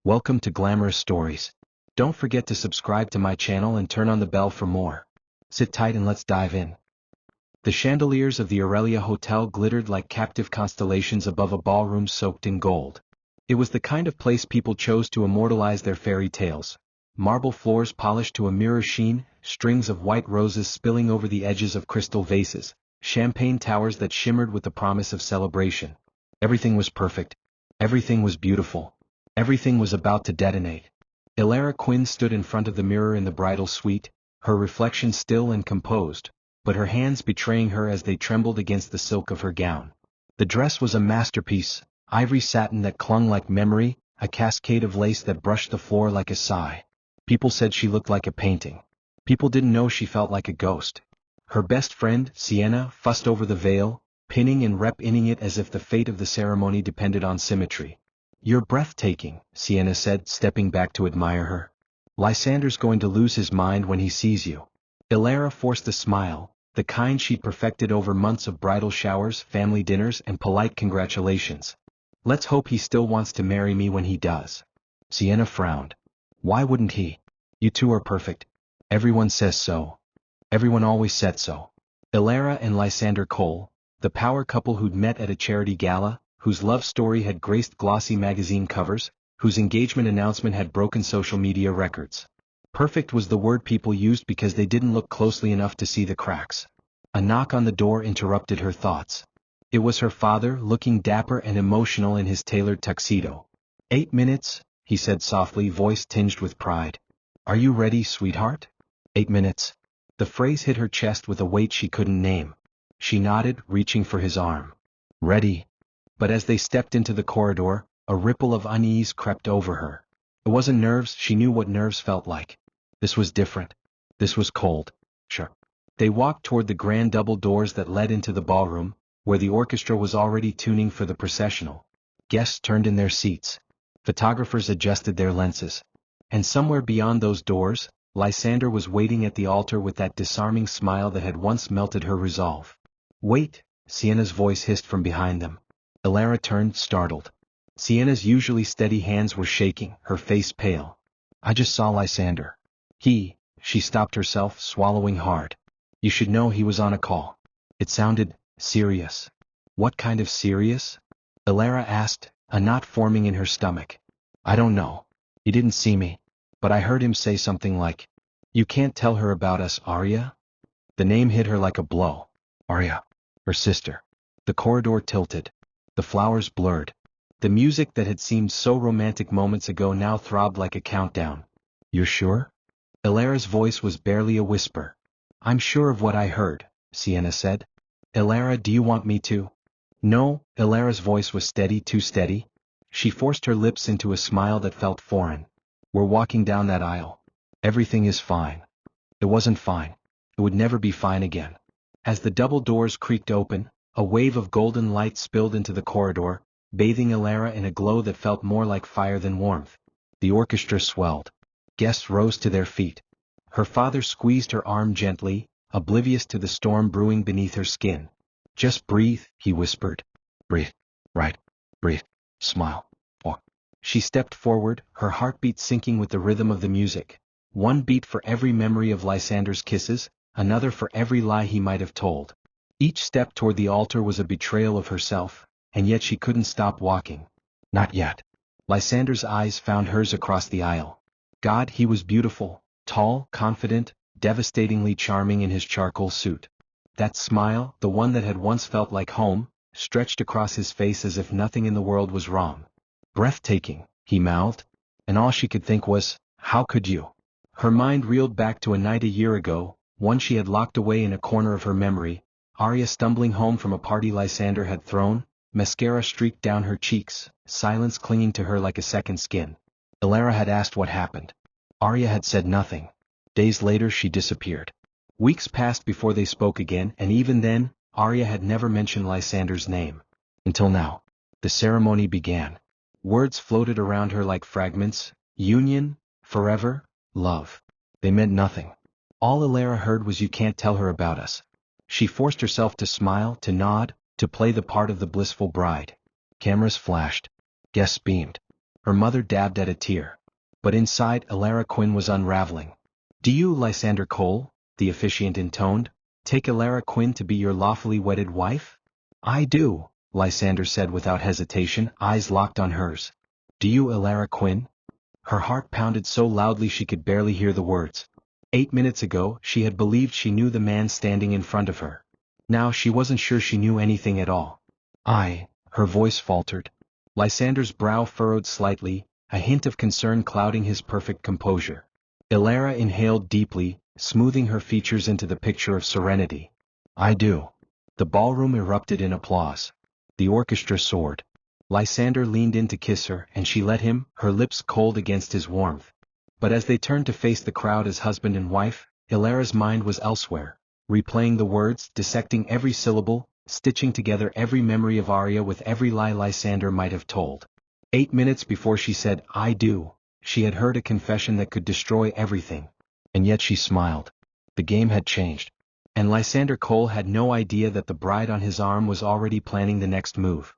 Welcome to Glamorous Stories. Don't forget to subscribe to my channel and turn on the bell for more. Sit tight and let's dive in. The chandeliers of the Aria Hotel glittered like captive constellations above a ballroom soaked in gold. It was the kind of place people chose to immortalize their fairy tales. Marble floors polished to a mirror sheen, strings of white roses spilling over the edges of crystal vases, champagne towers that shimmered with the promise of celebration. Everything was perfect. Everything was beautiful. Everything was about to detonate. Elara Quinn stood in front of the mirror in the bridal suite, her reflection still and composed, but her hands betraying her as they trembled against the silk of her gown. The dress was a masterpiece, ivory satin that clung like memory, a cascade of lace that brushed the floor like a sigh. People said she looked like a painting. People didn't know she felt like a ghost. Her best friend, Sienna, fussed over the veil, pinning and rep-inning it as if the fate of the ceremony depended on symmetry. "You're breathtaking," Sienna said, stepping back to admire her. "Lysander's going to lose his mind when he sees you." Elara forced a smile, the kind she'd perfected over months of bridal showers, family dinners, and polite congratulations. "Let's hope he still wants to marry me when he does." Sienna frowned. "Why wouldn't he? You two are perfect. Everyone says so. Everyone always said so." Elara and Lysander Cole, the power couple who'd met at a charity gala, whose love story had graced glossy magazine covers, whose engagement announcement had broken social media records. Perfect was the word people used because they didn't look closely enough to see the cracks. A knock on the door interrupted her thoughts. It was her father, looking dapper and emotional in his tailored tuxedo. "8 minutes," he said softly, voice tinged with pride. "Are you ready, sweetheart?" 8 minutes. The phrase hit her chest with a weight she couldn't name. She nodded, reaching for his arm. "Ready." But as they stepped into the corridor, a ripple of unease crept over her. It wasn't nerves, she knew what nerves felt like. This was different. This was cold. Sure. They walked toward the grand double doors that led into the ballroom, where the orchestra was already tuning for the processional. Guests turned in their seats. Photographers adjusted their lenses. And somewhere beyond those doors, Lysander was waiting at the altar with that disarming smile that had once melted her resolve. "Wait," Sienna's voice hissed from behind them. Elara turned, startled. Sienna's usually steady hands were shaking, her face pale. "I just saw Lysander. She stopped herself, swallowing hard. "You should know he was on a call." It sounded serious. "What kind of serious?" Elara asked, a knot forming in her stomach. "I don't know. He didn't see me. But I heard him say something like, 'You can't tell her about us, Aria?'" The name hit her like a blow. Aria. Her sister. The corridor tilted. The flowers blurred. The music that had seemed so romantic moments ago now throbbed like a countdown. "You're sure?" Elara's voice was barely a whisper. "I'm sure of what I heard," Sienna said. "Elara, do you want me to?" "No." Elara's voice was steady, too steady. She forced her lips into a smile that felt foreign. "We're walking down that aisle. Everything is fine." It wasn't fine. It would never be fine again. As the double doors creaked open, a wave of golden light spilled into the corridor, bathing Elara in a glow that felt more like fire than warmth. The orchestra swelled. Guests rose to their feet. Her father squeezed her arm gently, oblivious to the storm brewing beneath her skin. "Just breathe," he whispered. "Breathe. Right. Breathe. Smile. Walk." She stepped forward, her heartbeat syncing with the rhythm of the music. One beat for every memory of Lysander's kisses, another for every lie he might have told. Each step toward the altar was a betrayal of herself, and yet she couldn't stop walking. Not yet. Lysander's eyes found hers across the aisle. God, he was beautiful, tall, confident, devastatingly charming in his charcoal suit. That smile, the one that had once felt like home, stretched across his face as if nothing in the world was wrong. "Breathtaking," he mouthed, and all she could think was, "How could you?" Her mind reeled back to a night a year ago, one she had locked away in a corner of her memory, Aria stumbling home from a party Lysander had thrown, mascara streaked down her cheeks, silence clinging to her like a second skin. Elara had asked what happened. Aria had said nothing. Days later she disappeared. Weeks passed before they spoke again, and even then, Aria had never mentioned Lysander's name. Until now. The ceremony began. Words floated around her like fragments: union, forever, love. They meant nothing. All Elara heard was, "You can't tell her about us." She forced herself to smile, to nod, to play the part of the blissful bride. Cameras flashed. Guests beamed. Her mother dabbed at a tear. But inside, Elara Quinn was unraveling. "Do you, Lysander Cole," the officiant intoned, "take Elara Quinn to be your lawfully wedded wife?" "I do," Lysander said without hesitation, eyes locked on hers. "Do you, Elara Quinn?" Her heart pounded so loudly she could barely hear the words. 8 minutes ago, she had believed she knew the man standing in front of her. Now she wasn't sure she knew anything at all. Her voice faltered. Lysander's brow furrowed slightly, a hint of concern clouding his perfect composure. Elara inhaled deeply, smoothing her features into the picture of serenity. "I do." The ballroom erupted in applause. The orchestra soared. Lysander leaned in to kiss her, and she let him, her lips cold against his warmth. But as they turned to face the crowd as husband and wife, Elara's mind was elsewhere, replaying the words, dissecting every syllable, stitching together every memory of Aria with every lie Lysander might have told. 8 minutes before she said, "I do," she had heard a confession that could destroy everything. And yet she smiled. The game had changed. And Lysander Cole had no idea that the bride on his arm was already planning the next move.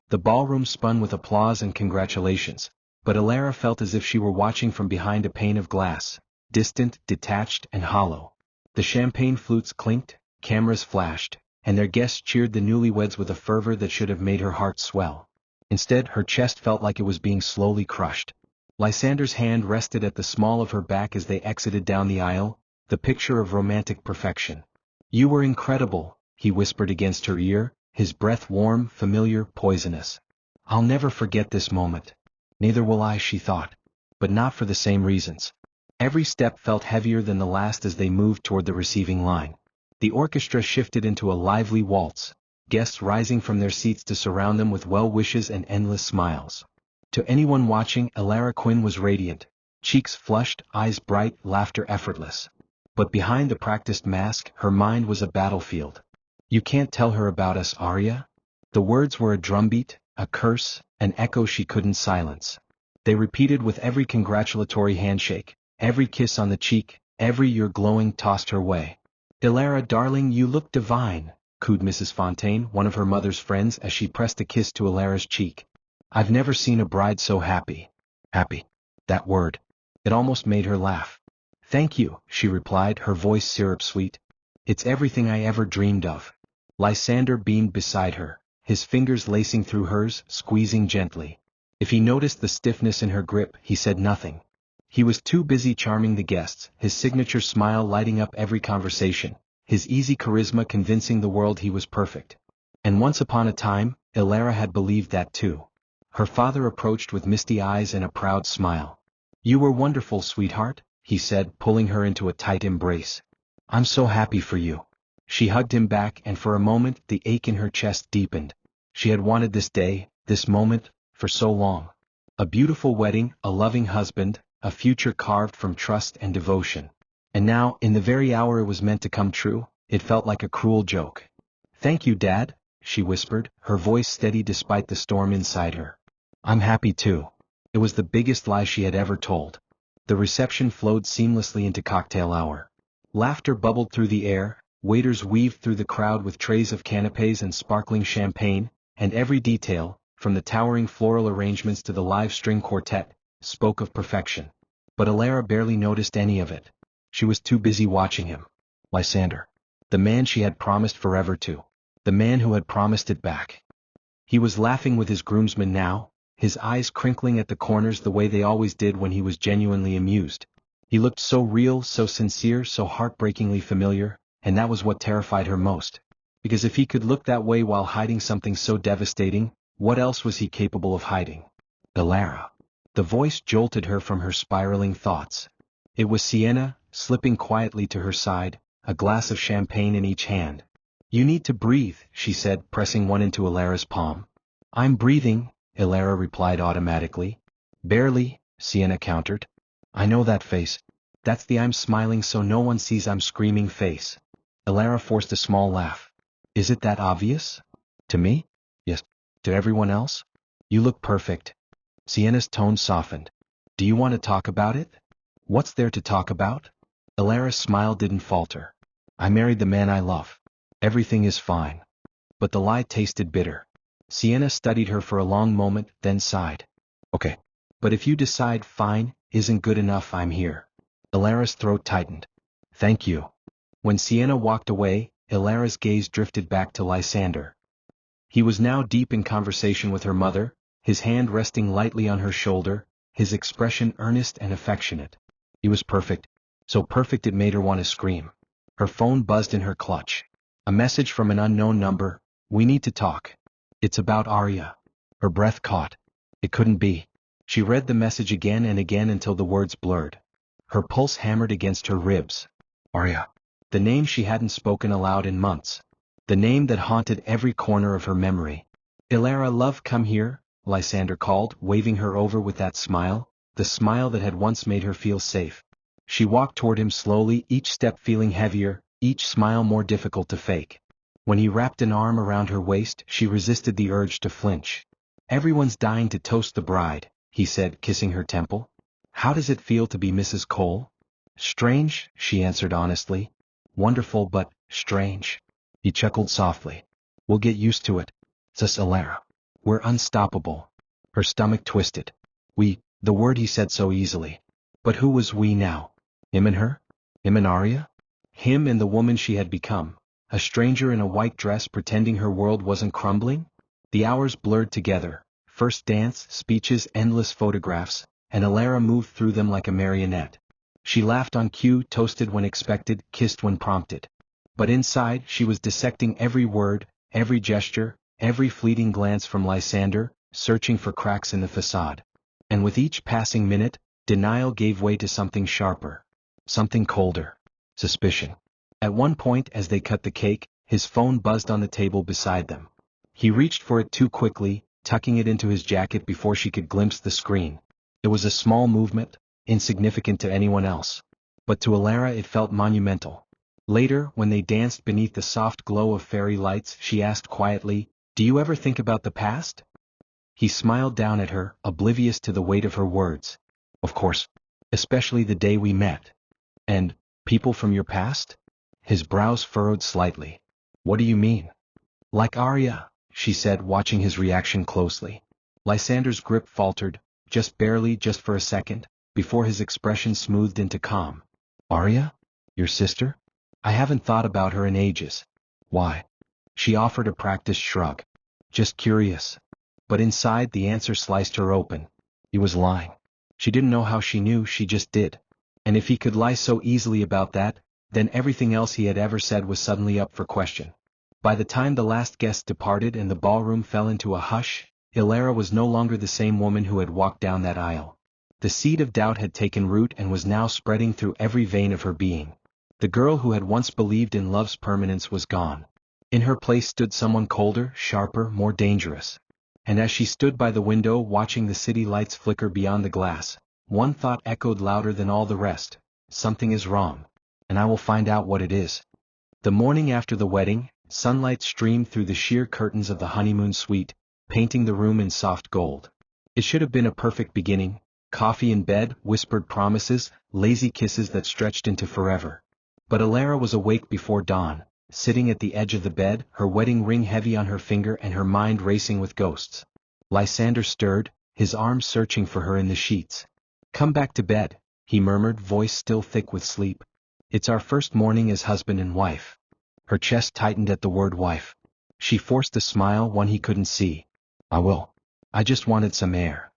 The ballroom spun with applause and congratulations, but Elara felt as if she were watching from behind a pane of glass, distant, detached, and hollow. The champagne flutes clinked, cameras flashed, and their guests cheered the newlyweds with a fervor that should have made her heart swell. Instead, her chest felt like it was being slowly crushed. Lysander's hand rested at the small of her back as they exited down the aisle, the picture of romantic perfection. "You were incredible," he whispered against her ear, his breath warm, familiar, poisonous. "I'll never forget this moment." "Neither will I," she thought. But not for the same reasons. Every step felt heavier than the last as they moved toward the receiving line. The orchestra shifted into a lively waltz, guests rising from their seats to surround them with well wishes and endless smiles. To anyone watching, Elara Quinn was radiant, cheeks flushed, eyes bright, laughter effortless. But behind the practiced mask, her mind was a battlefield. "You can't tell her about us, Aria?" The words were a drumbeat, a curse, an echo she couldn't silence. They repeated with every congratulatory handshake, every kiss on the cheek, every "you're glowing" tossed her way. "Elara, darling, you look divine," cooed Mrs. Fontaine, one of her mother's friends, as she pressed a kiss to Elara's cheek. "I've never seen a bride so happy." Happy. That word. It almost made her laugh. "Thank you," she replied, her voice syrup-sweet. "It's everything I ever dreamed of." Lysander beamed beside her, his fingers lacing through hers, squeezing gently. If he noticed the stiffness in her grip, he said nothing. He was too busy charming the guests, his signature smile lighting up every conversation, his easy charisma convincing the world he was perfect. And once upon a time, Elara had believed that too. Her father approached with misty eyes and a proud smile. "You were wonderful, sweetheart," he said, pulling her into a tight embrace. "I'm so happy for you." She hugged him back, and for a moment the ache in her chest deepened. She had wanted this day, this moment, for so long. A beautiful wedding, a loving husband, a future carved from trust and devotion. And now, in the very hour it was meant to come true, it felt like a cruel joke. "Thank you, Dad," she whispered, her voice steady despite the storm inside her. "I'm happy too." It was the biggest lie she had ever told. The reception flowed seamlessly into cocktail hour. Laughter bubbled through the air, waiters weaved through the crowd with trays of canapés and sparkling champagne, and every detail, from the towering floral arrangements to the live string quartet, spoke of perfection. But Elara barely noticed any of it. She was too busy watching him. Lysander. The man she had promised forever to. The man who had promised it back. He was laughing with his groomsmen now, his eyes crinkling at the corners the way they always did when he was genuinely amused. He looked so real, so sincere, so heartbreakingly familiar, and that was what terrified her most. Because if he could look that way while hiding something so devastating, what else was he capable of hiding? Elara. The voice jolted her from her spiraling thoughts. It was Sienna, slipping quietly to her side, a glass of champagne in each hand. "You need to breathe," she said, pressing one into Elara's palm. "I'm breathing," Elara replied automatically. "Barely," Sienna countered. "I know that face. That's the 'I'm smiling so no one sees I'm screaming' face." Elara forced a small laugh. "Is it that obvious?" "To me?" "Yes. To everyone else?" "You look perfect." Sienna's tone softened. "Do you want to talk about it?" "What's there to talk about?" Elara's smile didn't falter. "I married the man I love. Everything is fine." But the lie tasted bitter. Sienna studied her for a long moment, then sighed. "Okay. But if you decide fine isn't good enough, I'm here. Elara's throat tightened. Thank you. When Sienna walked away, Elara's gaze drifted back to Lysander. He was now deep in conversation with her mother, his hand resting lightly on her shoulder, his expression earnest and affectionate. He was perfect, so perfect it made her want to scream. Her phone buzzed in her clutch. A message from an unknown number. We need to talk. It's about Aria. Her breath caught. It couldn't be. She read the message again and again until the words blurred. Her pulse hammered against her ribs. Aria. The name she hadn't spoken aloud in months. The name that haunted every corner of her memory. Elara, love, come here, Lysander called, waving her over with that smile, the smile that had once made her feel safe. She walked toward him slowly, each step feeling heavier, each smile more difficult to fake. When he wrapped an arm around her waist, she resisted the urge to flinch. Everyone's dying to toast the bride, he said, kissing her temple. How does it feel to be Mrs. Cole? Strange, she answered honestly. Wonderful, but strange. He chuckled softly. We'll get used to it. Sus Elara. We're unstoppable. Her stomach twisted. We, the word he said so easily. But who was we now? Him and her? Him and Aria? Him and the woman she had become. A stranger in a white dress pretending her world wasn't crumbling? The hours blurred together. First dance, speeches, endless photographs, and Elara moved through them like a marionette. She laughed on cue, toasted when expected, kissed when prompted. But inside, she was dissecting every word, every gesture, every fleeting glance from Lysander, searching for cracks in the facade. And with each passing minute, denial gave way to something sharper. Something colder. Suspicion. At one point, as they cut the cake, his phone buzzed on the table beside them. He reached for it too quickly, tucking it into his jacket before she could glimpse the screen. It was a small movement, insignificant to anyone else. But to Elara it felt monumental. Later, when they danced beneath the soft glow of fairy lights, she asked quietly, "Do you ever think about the past?" He smiled down at her, oblivious to the weight of her words. "Of course. Especially the day we met." "And people from your past?" His brows furrowed slightly. "What do you mean?" "Like Aria," she said, watching his reaction closely. Lysander's grip faltered, just barely, just for a second, before his expression smoothed into calm. "Aria? Your sister? I haven't thought about her in ages." "Why?" She offered a practiced shrug. "Just curious." But inside, the answer sliced her open. He was lying. She didn't know how she knew, she just did. And if he could lie so easily about that, then everything else he had ever said was suddenly up for question. By the time the last guest departed and the ballroom fell into a hush, Elara was no longer the same woman who had walked down that aisle. The seed of doubt had taken root and was now spreading through every vein of her being. The girl who had once believed in love's permanence was gone. In her place stood someone colder, sharper, more dangerous. And as she stood by the window watching the city lights flicker beyond the glass, one thought echoed louder than all the rest. Something is wrong. And I will find out what it is. The morning after the wedding, sunlight streamed through the sheer curtains of the honeymoon suite, painting the room in soft gold. It should have been a perfect beginning. Coffee in bed, whispered promises, lazy kisses that stretched into forever. But Elara was awake before dawn, sitting at the edge of the bed, her wedding ring heavy on her finger and her mind racing with ghosts. Lysander stirred, his arms searching for her in the sheets. "Come back to bed," he murmured, voice still thick with sleep. "It's our first morning as husband and wife." Her chest tightened at the word wife. She forced a smile, one he couldn't see. "I will. I just wanted some air."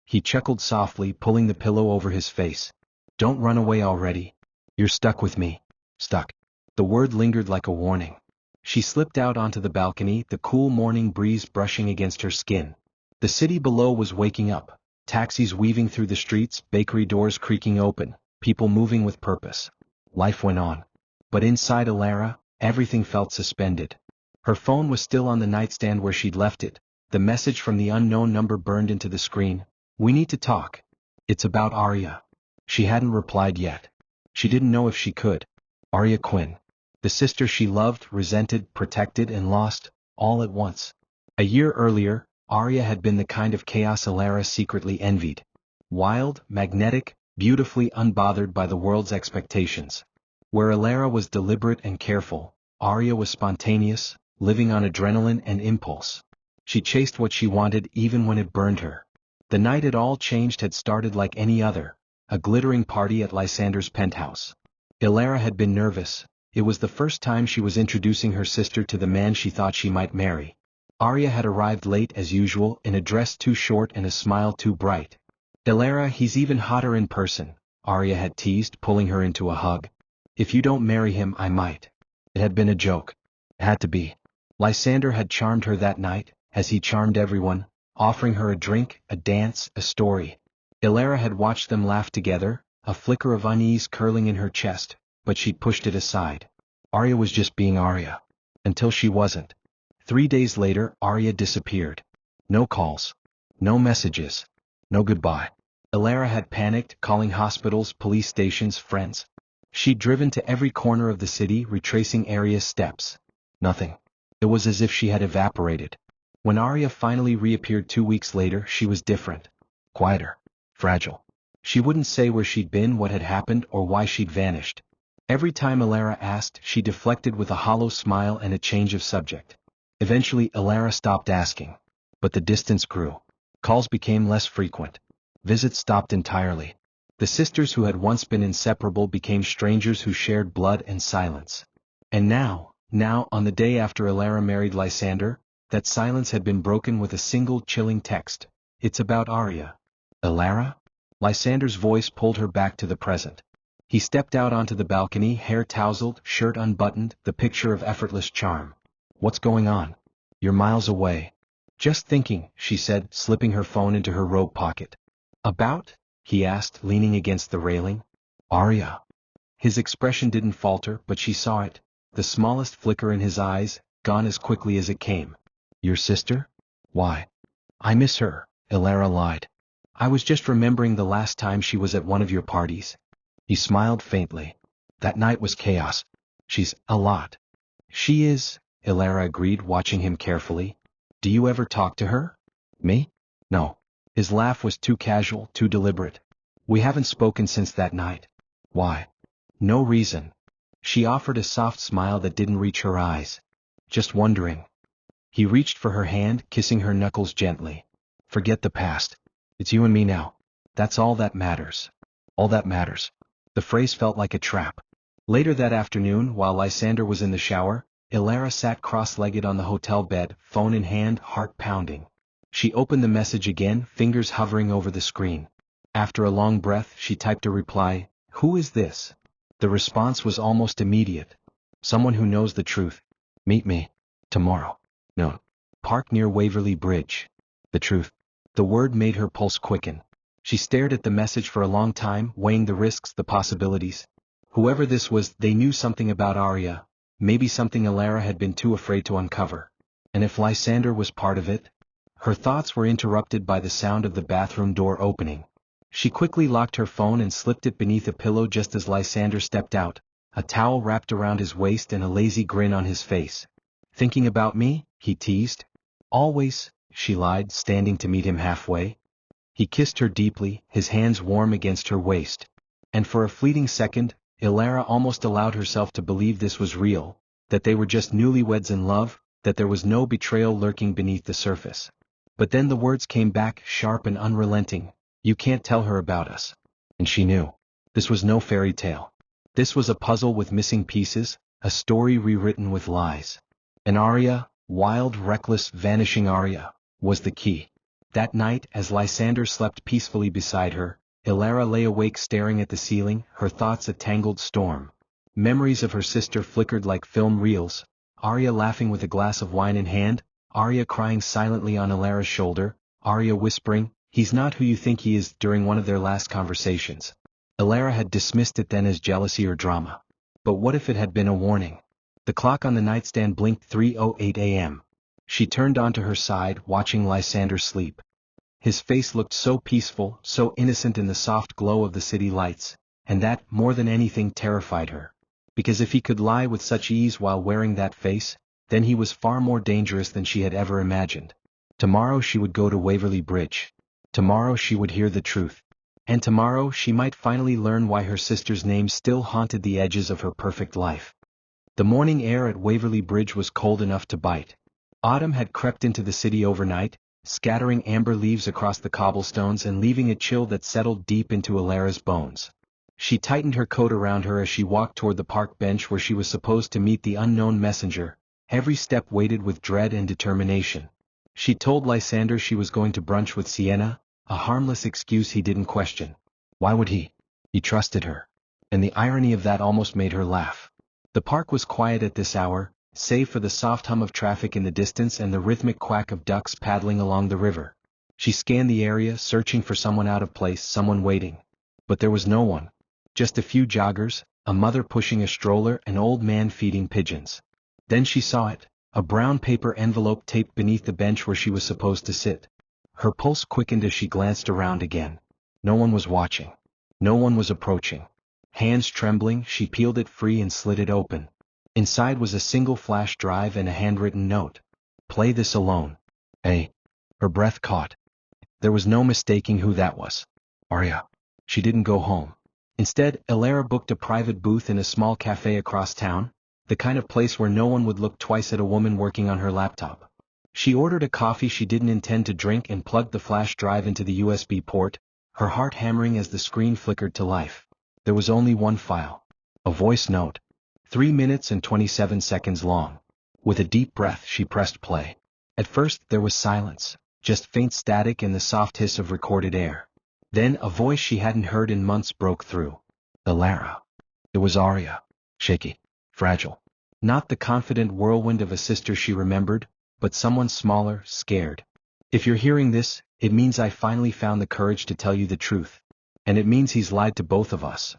He chuckled softly, pulling the pillow over his face. "Don't run away already. You're stuck with me." Stuck. The word lingered like a warning. She slipped out onto the balcony, the cool morning breeze brushing against her skin. The city below was waking up, taxis weaving through the streets, bakery doors creaking open, people moving with purpose. Life went on. But inside Elara, everything felt suspended. Her phone was still on the nightstand where she'd left it. The message from the unknown number burned into the screen. "We need to talk. It's about Aria." She hadn't replied yet. She didn't know if she could. Aria Quinn. The sister she loved, resented, protected, and lost, all at once. A year earlier, Aria had been the kind of chaos Elara secretly envied. Wild, magnetic, beautifully unbothered by the world's expectations. Where Elara was deliberate and careful, Aria was spontaneous, living on adrenaline and impulse. She chased what she wanted even when it burned her. The night it all changed had started like any other, a glittering party at Lysander's penthouse. Elara had been nervous. It was the first time she was introducing her sister to the man she thought she might marry. Aria had arrived late as usual in a dress too short and a smile too bright. "Elara, he's even hotter in person," Aria had teased, pulling her into a hug. "If you don't marry him, I might." It had been a joke. It had to be. Lysander had charmed her that night, as he charmed everyone, offering her a drink, a dance, a story. Elara had watched them laugh together, a flicker of unease curling in her chest, but she'd pushed it aside. Aria was just being Aria. Until she wasn't. 3 days later, Aria disappeared. No calls. No messages. No goodbye. Elara had panicked, calling hospitals, police stations, friends. She'd driven to every corner of the city, retracing Aria's steps. Nothing. It was as if she had evaporated. When Aria finally reappeared 2 weeks later, she was different. Quieter. Fragile. She wouldn't say where she'd been, what had happened, or why she'd vanished. Every time Elara asked, she deflected with a hollow smile and a change of subject. Eventually, Elara stopped asking. But the distance grew. Calls became less frequent. Visits stopped entirely. The sisters who had once been inseparable became strangers who shared blood and silence. And now, on the day after Elara married Lysander, that silence had been broken with a single chilling text. "It's about Aria." "Elara?" Lysander's voice pulled her back to the present. He stepped out onto the balcony, hair tousled, shirt unbuttoned, the picture of effortless charm. "What's going on?" "You're miles away." "Just thinking," she said, slipping her phone into her robe pocket. "About?" he asked, leaning against the railing. "Aria." His expression didn't falter, but she saw it, the smallest flicker in his eyes, gone as quickly as it came. "Your sister? Why?" "I miss her," Elara lied. "I was just remembering the last time she was at one of your parties." He smiled faintly. "That night was chaos. She's a lot." "She is," Elara agreed, watching him carefully. "Do you ever talk to her?" "Me? No." His laugh was too casual, too deliberate. "We haven't spoken since that night." "Why?" "No reason." She offered a soft smile that didn't reach her eyes. "Just wondering." He reached for her hand, kissing her knuckles gently. "Forget the past. It's you and me now. That's all that matters." All that matters. The phrase felt like a trap. Later that afternoon, while Lysander was in the shower, Elara sat cross-legged on the hotel bed, phone in hand, heart pounding. She opened the message again, fingers hovering over the screen. After a long breath, she typed a reply, "Who is this?" The response was almost immediate. "Someone who knows the truth. Meet me. Tomorrow. Noon. Park near Waverly Bridge." The truth. The word made her pulse quicken. She stared at the message for a long time, weighing the risks, the possibilities. Whoever this was, they knew something about Aria, maybe something Elara had been too afraid to uncover. And if Lysander was part of it? Her thoughts were interrupted by the sound of the bathroom door opening. She quickly locked her phone and slipped it beneath a pillow just as Lysander stepped out, a towel wrapped around his waist and a lazy grin on his face. "Thinking about me?" he teased. "Always," she lied, standing to meet him halfway. He kissed her deeply, his hands warm against her waist. And for a fleeting second, Elara almost allowed herself to believe this was real, that they were just newlyweds in love, that there was no betrayal lurking beneath the surface. But then the words came back, sharp and unrelenting. "You can't tell her about us." And she knew. This was no fairy tale. This was a puzzle with missing pieces, a story rewritten with lies. And Aria, wild, reckless, vanishing Aria, was the key. That night, as Lysander slept peacefully beside her, Elara lay awake staring at the ceiling, her thoughts a tangled storm. Memories of her sister flickered like film reels, Aria laughing with a glass of wine in hand, Aria crying silently on Elara's shoulder, Aria whispering, "He's not who you think he is," during one of their last conversations. Elara had dismissed it then as jealousy or drama. But what if it had been a warning? The clock on the nightstand blinked 3:08 a.m. She turned onto her side, watching Lysander sleep. His face looked so peaceful, so innocent in the soft glow of the city lights, and that, more than anything, terrified her. Because if he could lie with such ease while wearing that face, then he was far more dangerous than she had ever imagined. Tomorrow she would go to Waverly Bridge. Tomorrow she would hear the truth. And tomorrow she might finally learn why her sister's name still haunted the edges of her perfect life. The morning air at Waverly Bridge was cold enough to bite. Autumn had crept into the city overnight, scattering amber leaves across the cobblestones and leaving a chill that settled deep into Elara's bones. She tightened her coat around her as she walked toward the park bench where she was supposed to meet the unknown messenger, every step weighted with dread and determination. She told Lysander she was going to brunch with Sienna, a harmless excuse he didn't question. Why would he? He trusted her. And the irony of that almost made her laugh. The park was quiet at this hour, save for the soft hum of traffic in the distance and the rhythmic quack of ducks paddling along the river. She scanned the area, searching for someone out of place, someone waiting. But there was no one. Just a few joggers, a mother pushing a stroller, an old man feeding pigeons. Then she saw it, a brown paper envelope taped beneath the bench where she was supposed to sit. Her pulse quickened as she glanced around again. No one was watching. No one was approaching. Hands trembling, she peeled it free and slid it open. Inside was a single flash drive and a handwritten note. Play this alone. Her breath caught. There was no mistaking who that was. Aria. She didn't go home. Instead, Elara booked a private booth in a small cafe across town, the kind of place where no one would look twice at a woman working on her laptop. She ordered a coffee she didn't intend to drink and plugged the flash drive into the USB port, her heart hammering as the screen flickered to life. There was only one file. A voice note. 3 minutes and 27 seconds long. With a deep breath, she pressed play. At first, there was silence, just faint static and the soft hiss of recorded air. Then, a voice she hadn't heard in months broke through. Elara. It was Aria. Shaky. Fragile. Not the confident whirlwind of a sister she remembered, but someone smaller, scared. If you're hearing this, it means I finally found the courage to tell you the truth. And it means he's lied to both of us.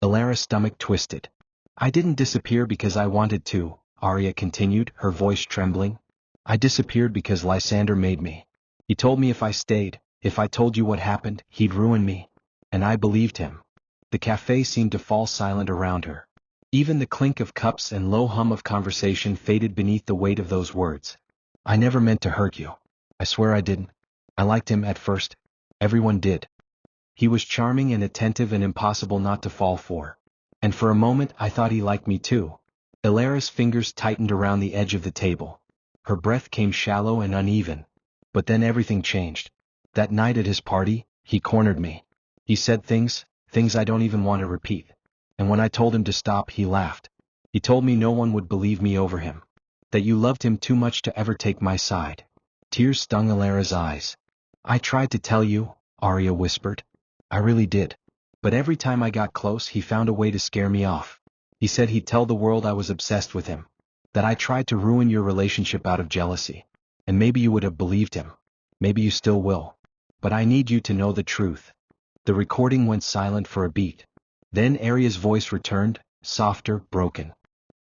Elara's stomach twisted. I didn't disappear because I wanted to, Aria continued, her voice trembling. I disappeared because Lysander made me. He told me if I stayed, if I told you what happened, he'd ruin me. And I believed him. The cafe seemed to fall silent around her. Even the clink of cups and low hum of conversation faded beneath the weight of those words. I never meant to hurt you. I swear I didn't. I liked him at first. Everyone did. He was charming and attentive and impossible not to fall for. And for a moment I thought he liked me too. Elara's fingers tightened around the edge of the table. Her breath came shallow and uneven. But then everything changed. That night at his party, he cornered me. He said things I don't even want to repeat. And when I told him to stop, he laughed. He told me no one would believe me over him. That you loved him too much to ever take my side. Tears stung Elara's eyes. I tried to tell you, Aria whispered. I really did. But every time I got close, he found a way to scare me off. He said he'd tell the world I was obsessed with him. That I tried to ruin your relationship out of jealousy. And maybe you would have believed him. Maybe you still will. But I need you to know the truth. The recording went silent for a beat. Then Aria's voice returned, softer, broken.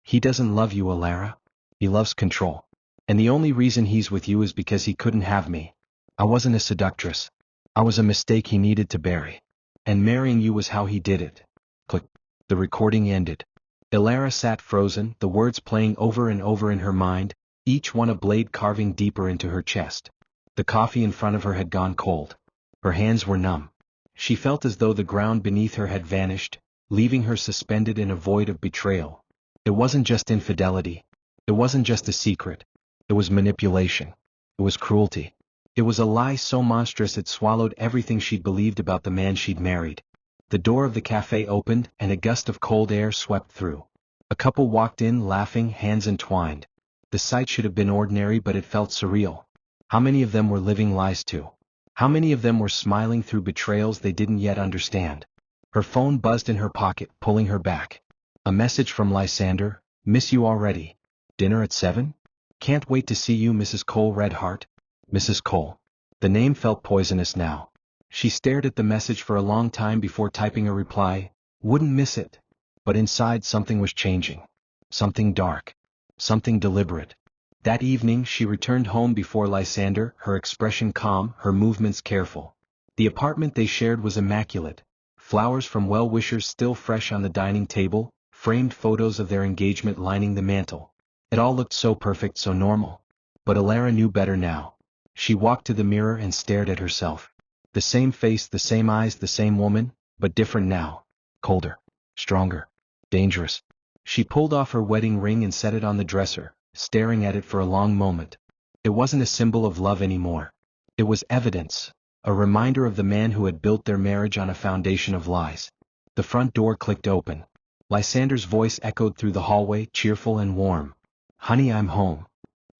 He doesn't love you, Elara. He loves control. And the only reason he's with you is because he couldn't have me. I wasn't a seductress. I was a mistake he needed to bury. And marrying you was how he did it. Click. The recording ended. Elara sat frozen, the words playing over and over in her mind, each one a blade carving deeper into her chest. The coffee in front of her had gone cold. Her hands were numb. She felt as though the ground beneath her had vanished, leaving her suspended in a void of betrayal. It wasn't just infidelity. It wasn't just a secret. It was manipulation. It was cruelty. It was a lie so monstrous it swallowed everything she'd believed about the man she'd married. The door of the cafe opened and a gust of cold air swept through. A couple walked in laughing, hands entwined. The sight should have been ordinary, but it felt surreal. How many of them were living lies too? How many of them were smiling through betrayals they didn't yet understand? Her phone buzzed in her pocket, pulling her back. A message from Lysander. Miss you already. Dinner at 7? Can't wait to see you, Mrs. Cole Redheart. Mrs. Cole. The name felt poisonous now. She stared at the message for a long time before typing a reply. Wouldn't miss it. But inside something was changing. Something dark. Something deliberate. That evening she returned home before Lysander, her expression calm, her movements careful. The apartment they shared was immaculate. Flowers from well-wishers still fresh on the dining table, framed photos of their engagement lining the mantel. It all looked so perfect, so normal. But Elara knew better now. She walked to the mirror and stared at herself. The same face, the same eyes, the same woman, but different now. Colder. Stronger. Dangerous. She pulled off her wedding ring and set it on the dresser, staring at it for a long moment. It wasn't a symbol of love anymore. It was evidence, a reminder of the man who had built their marriage on a foundation of lies. The front door clicked open. Lysander's voice echoed through the hallway, cheerful and warm. "Honey, I'm home."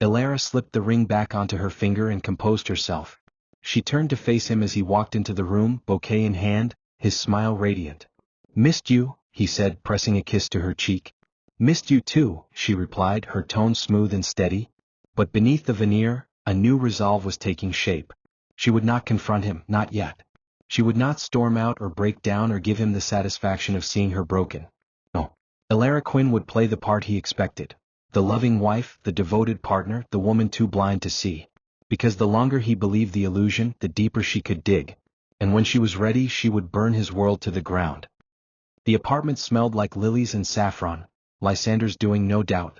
Elara slipped the ring back onto her finger and composed herself. She turned to face him as he walked into the room, bouquet in hand, his smile radiant. "Missed you," he said, pressing a kiss to her cheek. "Missed you too," she replied, her tone smooth and steady. But beneath the veneer, a new resolve was taking shape. She would not confront him, not yet. She would not storm out or break down or give him the satisfaction of seeing her broken. No. Elara Quinn would play the part he expected. The loving wife, the devoted partner, the woman too blind to see. Because the longer he believed the illusion, the deeper she could dig. And when she was ready, she would burn his world to the ground. The apartment smelled like lilies and saffron, Lysander's doing no doubt.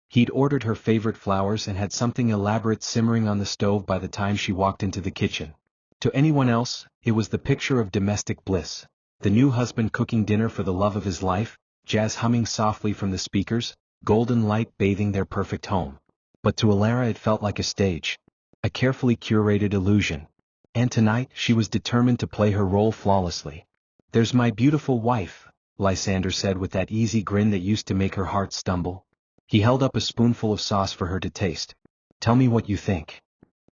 He'd ordered her favorite flowers and had something elaborate simmering on the stove by the time she walked into the kitchen. To anyone else, it was the picture of domestic bliss. The new husband cooking dinner for the love of his life, jazz humming softly from the speakers, golden light bathing their perfect home. But to Elara it felt like a stage. A carefully curated illusion. And tonight she was determined to play her role flawlessly. "There's my beautiful wife," Lysander said with that easy grin that used to make her heart stumble. He held up a spoonful of sauce for her to taste. "Tell me what you think."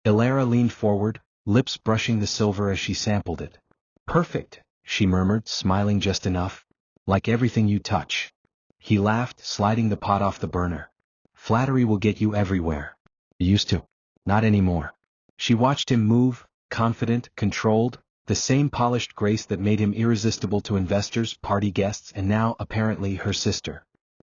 Elara leaned forward, lips brushing the silver as she sampled it. "Perfect," she murmured, smiling just enough. "Like everything you touch." He laughed, sliding the pot off the burner. "Flattery will get you everywhere." "Used to. Not anymore." She watched him move, confident, controlled, the same polished grace that made him irresistible to investors, party guests, and now, apparently, her sister.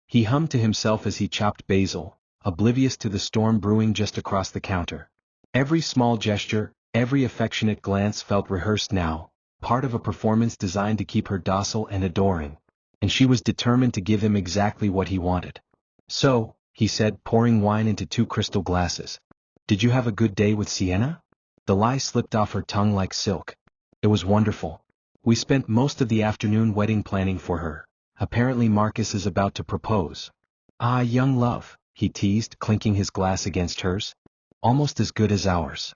He hummed to himself as he chopped basil, oblivious to the storm brewing just across the counter. Every small gesture, every affectionate glance felt rehearsed now, part of a performance designed to keep her docile and adoring. And she was determined to give him exactly what he wanted. "So," he said, pouring wine into 2 crystal glasses. "Did you have a good day with Sienna?" The lie slipped off her tongue like silk. "It was wonderful. We spent most of the afternoon wedding planning for her. Apparently Marcus is about to propose." "Ah, young love," he teased, clinking his glass against hers. "Almost as good as ours."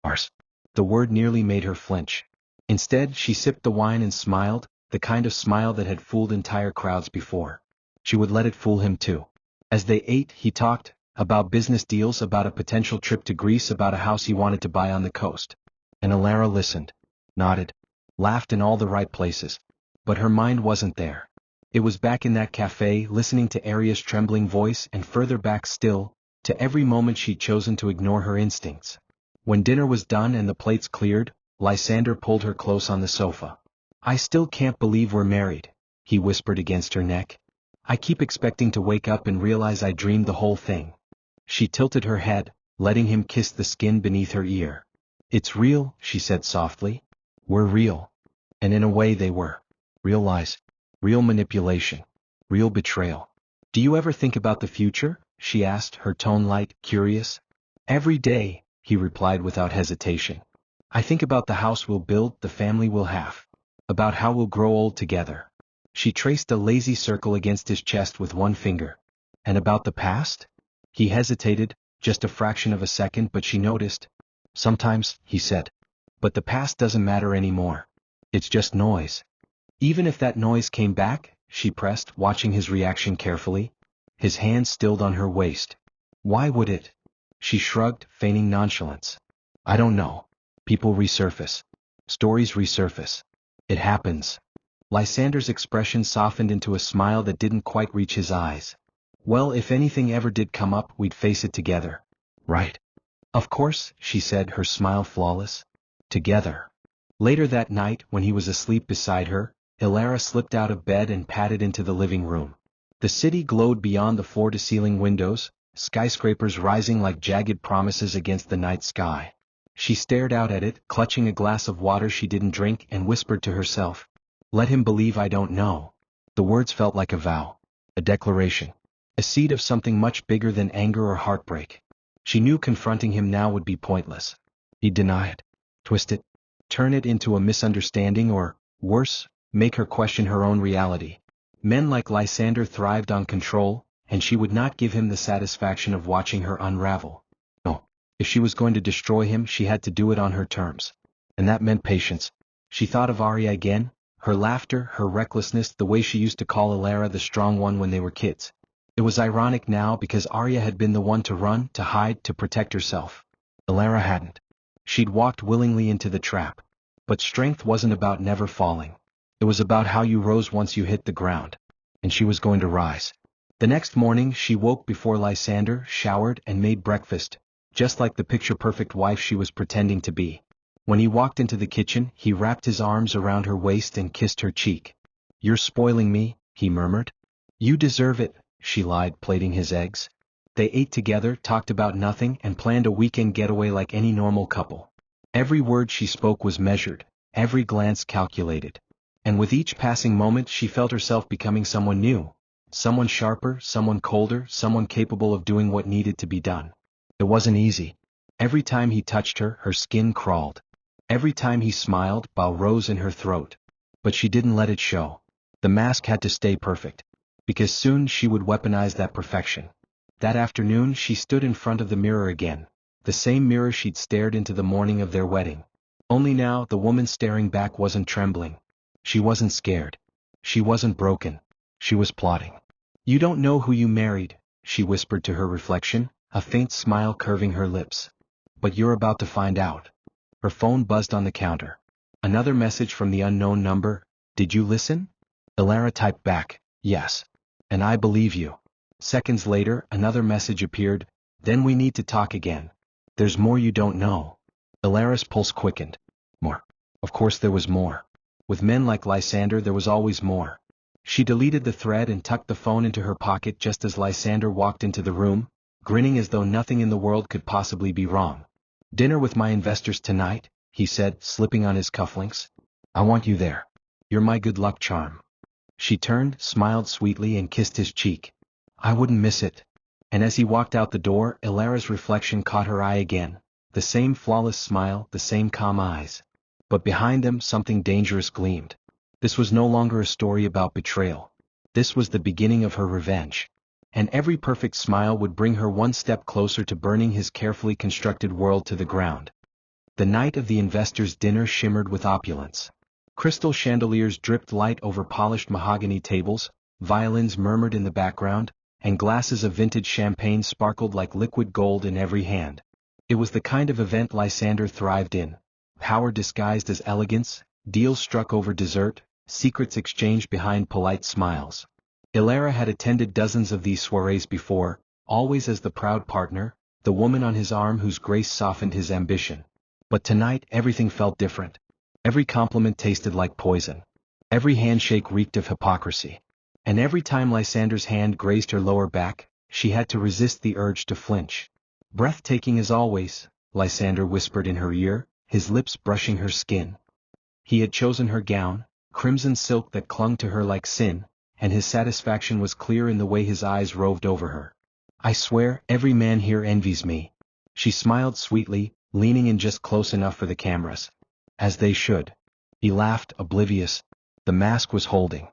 "Ours." The word nearly made her flinch. Instead, she sipped the wine and smiled, the kind of smile that had fooled entire crowds before. She would let it fool him too. As they ate, he talked, about business deals, about a potential trip to Greece, about a house he wanted to buy on the coast. And Elara listened, nodded, laughed in all the right places. But her mind wasn't there. It was back in that cafe, listening to Aria's trembling voice, and further back still, to every moment she'd chosen to ignore her instincts. When dinner was done and the plates cleared, Lysander pulled her close on the sofa. "I still can't believe we're married," he whispered against her neck. "I keep expecting to wake up and realize I dreamed the whole thing." She tilted her head, letting him kiss the skin beneath her ear. "It's real," she said softly. "We're real." And in a way they were. Real lies. Real manipulation. Real betrayal. "Do you ever think about the future?" she asked, her tone light, curious. "Every day," he replied without hesitation. "I think about the house we'll build, the family we'll have. About how we'll grow old together." She traced a lazy circle against his chest with one finger. "And about the past?" He hesitated, just a fraction of a second, but she noticed. "Sometimes," he said. "But the past doesn't matter anymore. It's just noise." "Even if that noise came back?" she pressed, watching his reaction carefully. His hand stilled on her waist. "Why would it?" She shrugged, feigning nonchalance. "I don't know. People resurface. Stories resurface. It happens." Lysander's expression softened into a smile that didn't quite reach his eyes. "Well, if anything ever did come up, we'd face it together. Right?" "Of course," she said, her smile flawless. "Together." Later that night, when he was asleep beside her, Elara slipped out of bed and padded into the living room. The city glowed beyond the floor-to-ceiling windows, skyscrapers rising like jagged promises against the night sky. She stared out at it, clutching a glass of water she didn't drink, and whispered to herself, "Let him believe I don't know." The words felt like a vow, a declaration, a seed of something much bigger than anger or heartbreak. She knew confronting him now would be pointless. He'd deny it, twist it, turn it into a misunderstanding, or, worse, make her question her own reality. Men like Lysander thrived on control, and she would not give him the satisfaction of watching her unravel. No. If she was going to destroy him, she had to do it on her terms. And that meant patience. She thought of Aria again, her laughter, her recklessness, the way she used to call Elara the strong one when they were kids. It was ironic now because Aria had been the one to run, to hide, to protect herself. Elara hadn't. She'd walked willingly into the trap. But strength wasn't about never falling. It was about how you rose once you hit the ground. And she was going to rise. The next morning she woke before Lysander, showered, and made breakfast, just like the picture-perfect wife she was pretending to be. When he walked into the kitchen, he wrapped his arms around her waist and kissed her cheek. "You're spoiling me," he murmured. "You deserve it," she lied, plating his eggs. They ate together, talked about nothing, and planned a weekend getaway like any normal couple. Every word she spoke was measured, every glance calculated. And with each passing moment she felt herself becoming someone new. Someone sharper, someone colder, someone capable of doing what needed to be done. It wasn't easy. Every time he touched her, her skin crawled. Every time he smiled, bile rose in her throat. But she didn't let it show. The mask had to stay perfect. Because soon she would weaponize that perfection. That afternoon she stood in front of the mirror again. The same mirror she'd stared into the morning of their wedding. Only now the woman staring back wasn't trembling. She wasn't scared. She wasn't broken. She was plotting. "You don't know who you married," she whispered to her reflection, a faint smile curving her lips. "But you're about to find out." Her phone buzzed on the counter. Another message from the unknown number. "Did you listen?" Elara typed back, "Yes. And I believe you." Seconds later, another message appeared. "Then we need to talk again. There's more you don't know." Elara's pulse quickened. More. Of course there was more. With men like Lysander there was always more. She deleted the thread and tucked the phone into her pocket just as Lysander walked into the room, grinning as though nothing in the world could possibly be wrong. "Dinner with my investors tonight," he said, slipping on his cufflinks. "I want you there. You're my good luck charm." She turned, smiled sweetly, and kissed his cheek. "I wouldn't miss it." And as he walked out the door, Elara's reflection caught her eye again. The same flawless smile, the same calm eyes. But behind them something dangerous gleamed. This was no longer a story about betrayal. This was the beginning of her revenge. And every perfect smile would bring her one step closer to burning his carefully constructed world to the ground. The night of the investors' dinner shimmered with opulence. Crystal chandeliers dripped light over polished mahogany tables, violins murmured in the background, and glasses of vintage champagne sparkled like liquid gold in every hand. It was the kind of event Lysander thrived in. Power disguised as elegance, deals struck over dessert, secrets exchanged behind polite smiles. Elara had attended dozens of these soirees before, always as the proud partner, the woman on his arm whose grace softened his ambition. But tonight everything felt different. Every compliment tasted like poison. Every handshake reeked of hypocrisy. And every time Lysander's hand grazed her lower back, she had to resist the urge to flinch. "Breathtaking as always," Lysander whispered in her ear, his lips brushing her skin. He had chosen her gown, crimson silk that clung to her like sin, and his satisfaction was clear in the way his eyes roved over her. "I swear, every man here envies me." She smiled sweetly, leaning in just close enough for the cameras. "As they should." He laughed, oblivious. The mask was holding.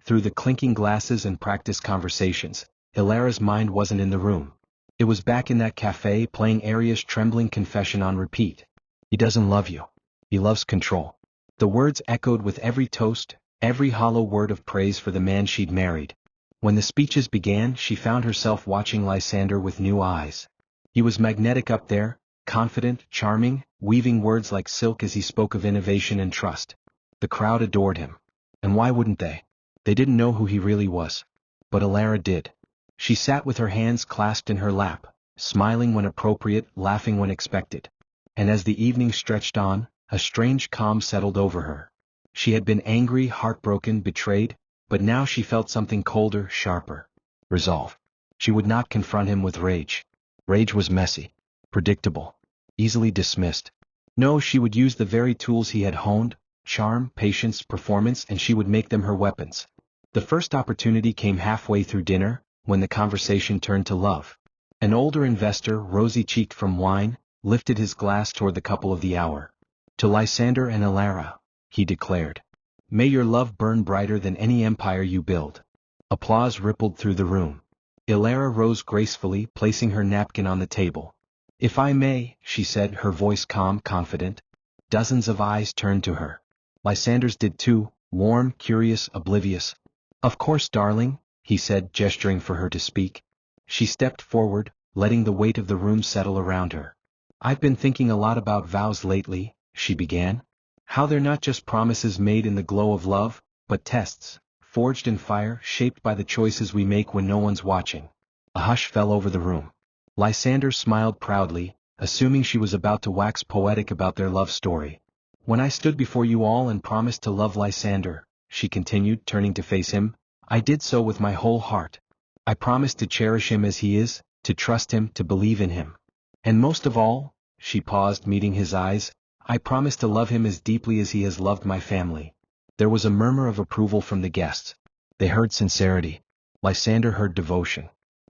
Through the clinking glasses and practiced conversations, Elara's mind wasn't in the room. It was back in that cafe playing Aria's trembling confession on repeat. "He doesn't love you. He loves control." The words echoed with every toast, every hollow word of praise for the man she'd married. When the speeches began, she found herself watching Lysander with new eyes. He was magnetic up there, confident, charming, weaving words like silk as he spoke of innovation and trust. The crowd adored him. And why wouldn't they? They didn't know who he really was. But Elara did. She sat with her hands clasped in her lap, smiling when appropriate, laughing when expected. And as the evening stretched on, a strange calm settled over her. She had been angry, heartbroken, betrayed, but now she felt something colder, sharper. Resolve. She would not confront him with rage. Rage was messy, predictable, easily dismissed. No, she would use the very tools he had honed, charm, patience, performance, and she would make them her weapons. The first opportunity came halfway through dinner, when the conversation turned to love. An older investor, rosy-cheeked from wine, lifted his glass toward the couple of the hour. "To Lysander and Elara," he declared. "May your love burn brighter than any empire you build." Applause rippled through the room. Elara rose gracefully, placing her napkin on the table. If I may, she said, her voice calm, confident. Dozens of eyes turned to her. Lysander's did too, warm, curious, oblivious. Of course, darling, he said, gesturing for her to speak. She stepped forward, letting the weight of the room settle around her. I've been thinking a lot about vows lately, she began. How they're not just promises made in the glow of love, but tests, forged in fire, shaped by the choices we make when no one's watching. A hush fell over the room. Lysander smiled proudly, assuming she was about to wax poetic about their love story. When I stood before you all and promised to love Lysander, she continued, turning to face him, I did so with my whole heart. I promised to cherish him as he is, to trust him, to believe in him. And most of all, she paused, meeting his eyes, I promised to love him as deeply as he has loved my family. There was a murmur of approval from the guests. They heard sincerity. Lysander heard devotion.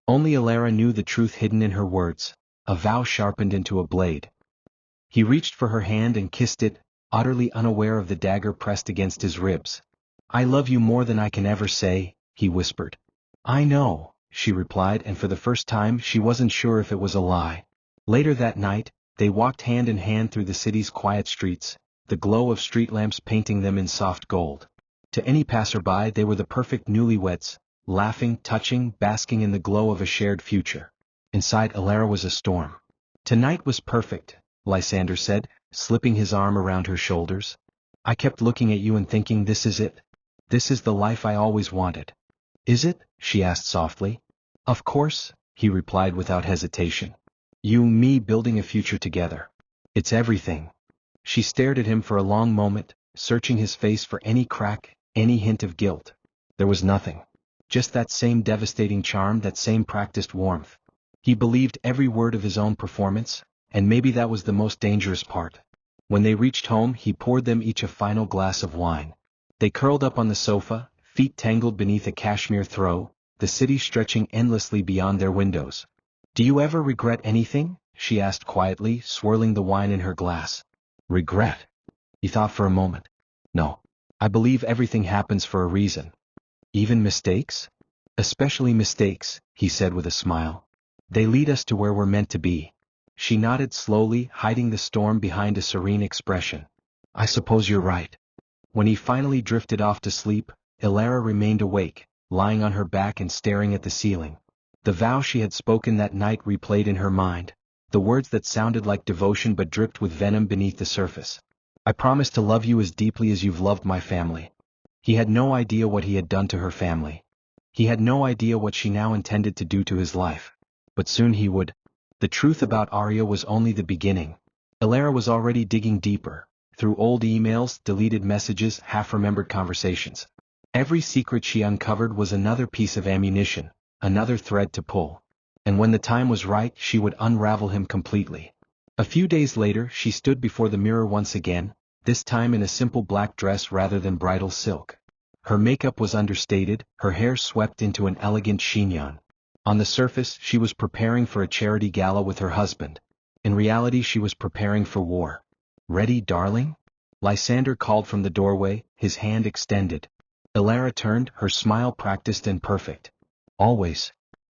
Only Elara knew the truth hidden in her words, a vow sharpened into a blade. He reached for her hand and kissed it, utterly unaware of the dagger pressed against his ribs. I love you more than I can ever say, he whispered. I know, she replied, and for the first time she wasn't sure if it was a lie. Later that night, they walked hand in hand through the city's quiet streets, the glow of street lamps painting them in soft gold. To any passerby they were the perfect newlyweds, laughing, touching, basking in the glow of a shared future. Inside Elara was a storm. Tonight was perfect, Lysander said, slipping his arm around her shoulders. I kept looking at you and thinking, this is it. This is the life I always wanted. Is it? She asked softly. Of course, he replied without hesitation. You and me building a future together. It's everything. She stared at him for a long moment, searching his face for any crack, any hint of guilt. There was nothing. Just that same devastating charm, that same practiced warmth. He believed every word of his own performance, and maybe that was the most dangerous part. When they reached home, he poured them each a final glass of wine. They curled up on the sofa, feet tangled beneath a cashmere throw, the city stretching endlessly beyond their windows. Do you ever regret anything? She asked quietly, swirling the wine in her glass. Regret? He thought for a moment. No. I believe everything happens for a reason. Even mistakes? Especially mistakes, he said with a smile. They lead us to where we're meant to be. She nodded slowly, hiding the storm behind a serene expression. I suppose you're right. When he finally drifted off to sleep, Elara remained awake, lying on her back and staring at the ceiling. The vow she had spoken that night replayed in her mind, the words that sounded like devotion but dripped with venom beneath the surface. I promise to love you as deeply as you've loved my family. He had no idea what he had done to her family. He had no idea what she now intended to do to his life. But soon he would. The truth about Aria was only the beginning. Elara was already digging deeper, through old emails, deleted messages, half-remembered conversations. Every secret she uncovered was another piece of ammunition, another thread to pull. And when the time was right, she would unravel him completely. A few days later, she stood before the mirror once again, this time in a simple black dress rather than bridal silk. Her makeup was understated, her hair swept into an elegant chignon. On the surface, she was preparing for a charity gala with her husband. In reality, she was preparing for war. Ready, darling? Lysander called from the doorway, his hand extended. Elara turned, her smile practiced and perfect. Always.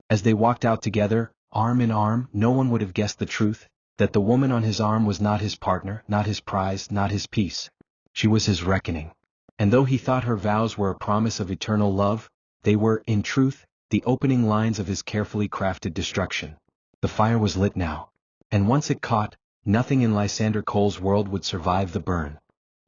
As they walked out together, arm in arm, no one would have guessed the truth, that the woman on his arm was not his partner, not his prize, not his peace. She was his reckoning. And though he thought her vows were a promise of eternal love, they were, in truth, the opening lines of his carefully crafted destruction. The fire was lit now. And once it caught, nothing in Lysander Cole's world would survive the burn.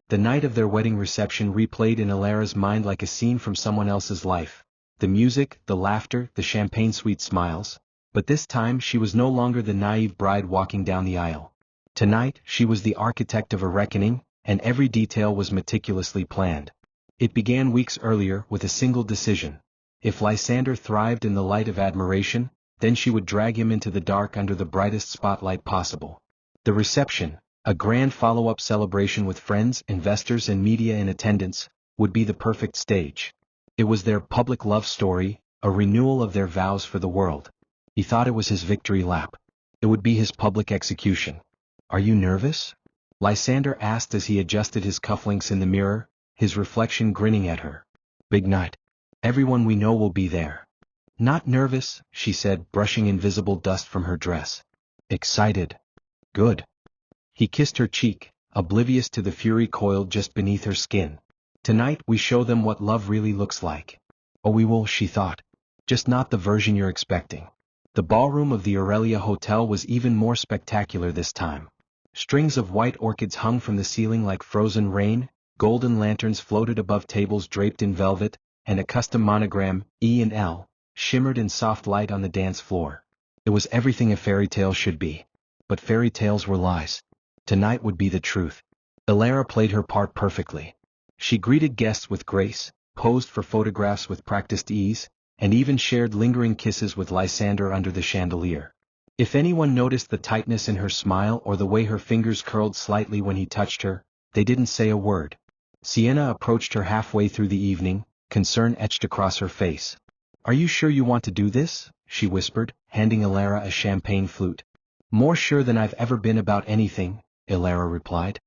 The night of their wedding reception replayed in Elara's mind like a scene from someone else's life. The music, the laughter, the champagne-sweet smiles. But this time she was no longer the naive bride walking down the aisle. Tonight, she was the architect of a reckoning, and every detail was meticulously planned. It began weeks earlier with a single decision. If Lysander thrived in the light of admiration, then she would drag him into the dark under the brightest spotlight possible. The reception, a grand follow-up celebration with friends, investors and media in attendance, would be the perfect stage. It was their public love story, a renewal of their vows for the world. He thought it was his victory lap. It would be his public execution. Are you nervous? Lysander asked as he adjusted his cufflinks in the mirror, his reflection grinning at her. Big night. Everyone we know will be there. Not nervous, she said, brushing invisible dust from her dress. Excited. Good. He kissed her cheek, oblivious to the fury coiled just beneath her skin. Tonight we show them what love really looks like. Oh, we will, she thought. Just not the version you're expecting. The ballroom of the Aurelia Hotel was even more spectacular this time. Strings of white orchids hung from the ceiling like frozen rain, golden lanterns floated above tables draped in velvet, and a custom monogram, E and L, shimmered in soft light on the dance floor. It was everything a fairy tale should be. But fairy tales were lies. Tonight would be the truth. Elara played her part perfectly. She greeted guests with grace, posed for photographs with practiced ease, and even shared lingering kisses with Lysander under the chandelier. If anyone noticed the tightness in her smile or the way her fingers curled slightly when he touched her, they didn't say a word. Sienna approached her halfway through the evening, concern etched across her face. "Are you sure you want to do this?" she whispered, handing Elara a champagne flute. "More sure than I've ever been about anything," Elara replied.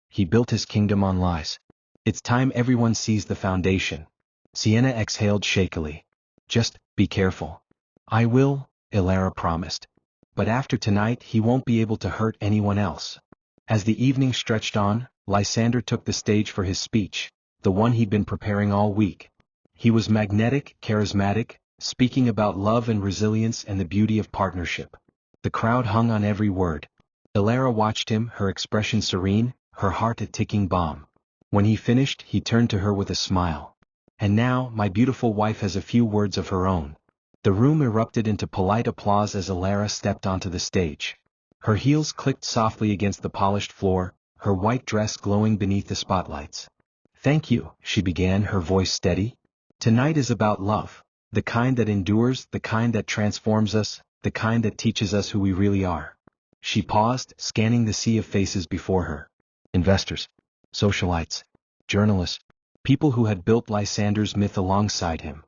He built his kingdom on lies. It's time everyone sees the foundation. Sienna exhaled shakily. "Just be careful." "I will," Elara promised. "But after tonight he won't be able to hurt anyone else." As the evening stretched on, Lysander took the stage for his speech, the one he'd been preparing all week. He was magnetic, charismatic, speaking about love and resilience and the beauty of partnership. The crowd hung on every word. Elara watched him, her expression serene, her heart a ticking bomb. When he finished, he turned to her with a smile. "And now, my beautiful wife has a few words of her own." The room erupted into polite applause as Elara stepped onto the stage. Her heels clicked softly against the polished floor, her white dress glowing beneath the spotlights. "Thank you," she began, her voice steady. "Tonight is about love, the kind that endures, the kind that transforms us, the kind that teaches us who we really are." She paused, scanning the sea of faces before her. Investors, socialites, journalists, people who had built Lysander's myth alongside him.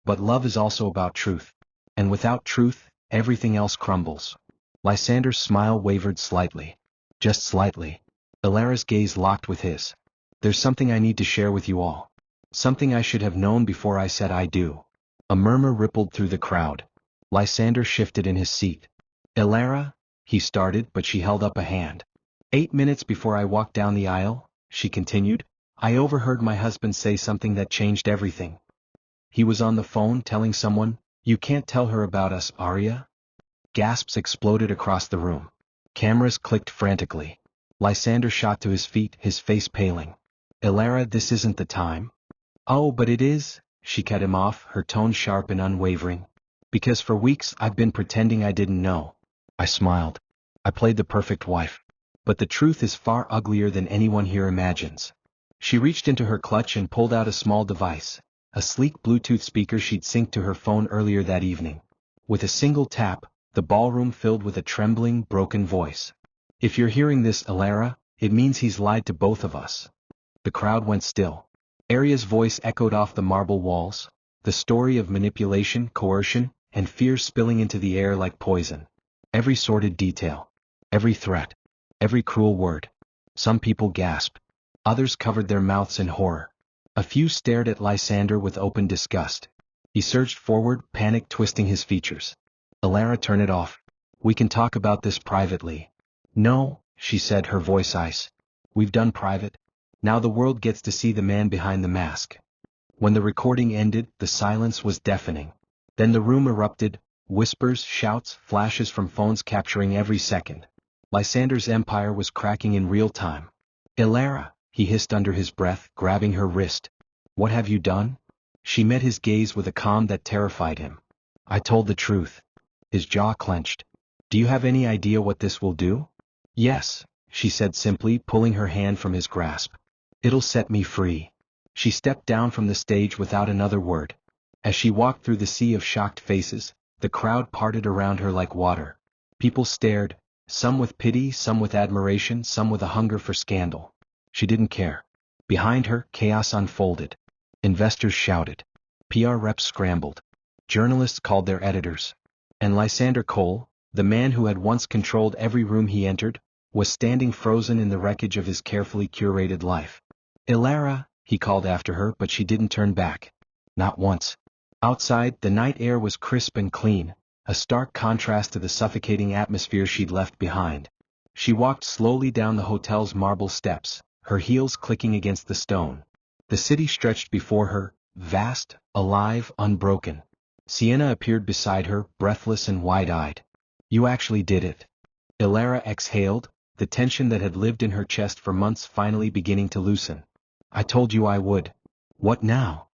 But love is also about truth. And without truth, everything else crumbles. Lysander's smile wavered slightly. Just slightly. Elara's gaze locked with his. "There's something I need to share with you all. Something I should have known before I said I do." A murmur rippled through the crowd. Lysander shifted in his seat. "Elara," he started, but she held up a hand. "8 minutes before I walked down the aisle," she continued, "I overheard my husband say something that changed everything. He was on the phone telling someone, 'You can't tell her about us, Aria.'" Gasps exploded across the room. Cameras clicked frantically. Lysander shot to his feet, his face paling. "Elara, this isn't the time." "Oh, but it is," she cut him off, her tone sharp and unwavering. "Because for weeks I've been pretending I didn't know." I smiled. I played the perfect wife. But the truth is far uglier than anyone here imagines. She reached into her clutch and pulled out a small device, a sleek Bluetooth speaker she'd synced to her phone earlier that evening. With a single tap, the ballroom filled with a trembling, broken voice. "If you're hearing this, Elara, it means he's lied to both of us." The crowd went still. Aria's voice echoed off the marble walls, the story of manipulation, coercion, and fear spilling into the air like poison. Every sordid detail. Every threat. Every cruel word. Some people gasped. Others covered their mouths in horror. A few stared at Lysander with open disgust. He surged forward, panic twisting his features. "Elara, turn it off. We can talk about this privately." "No," she said, her voice ice. "We've done private. Now the world gets to see the man behind the mask." When the recording ended, the silence was deafening. Then the room erupted, whispers, shouts, flashes from phones capturing every second. Lysander's empire was cracking in real time. "Elara," he hissed under his breath, grabbing her wrist. "What have you done?" She met his gaze with a calm that terrified him. "I told the truth." His jaw clenched. "Do you have any idea what this will do?" "Yes," she said simply, pulling her hand from his grasp. "It'll set me free." She stepped down from the stage without another word. As she walked through the sea of shocked faces, the crowd parted around her like water. People stared, some with pity, some with admiration, some with a hunger for scandal. She didn't care. Behind her, chaos unfolded. Investors shouted. PR reps scrambled. Journalists called their editors. And Lysander Cole, the man who had once controlled every room he entered, was standing frozen in the wreckage of his carefully curated life. "Elara," he called after her, but she didn't turn back. Not once. Outside, the night air was crisp and clean, a stark contrast to the suffocating atmosphere she'd left behind. She walked slowly down the hotel's marble steps, her heels clicking against the stone. The city stretched before her, vast, alive, unbroken. Sienna appeared beside her, breathless and wide-eyed. "You actually did it." Elara exhaled, the tension that had lived in her chest for months finally beginning to loosen. "I told you I would." "What now?"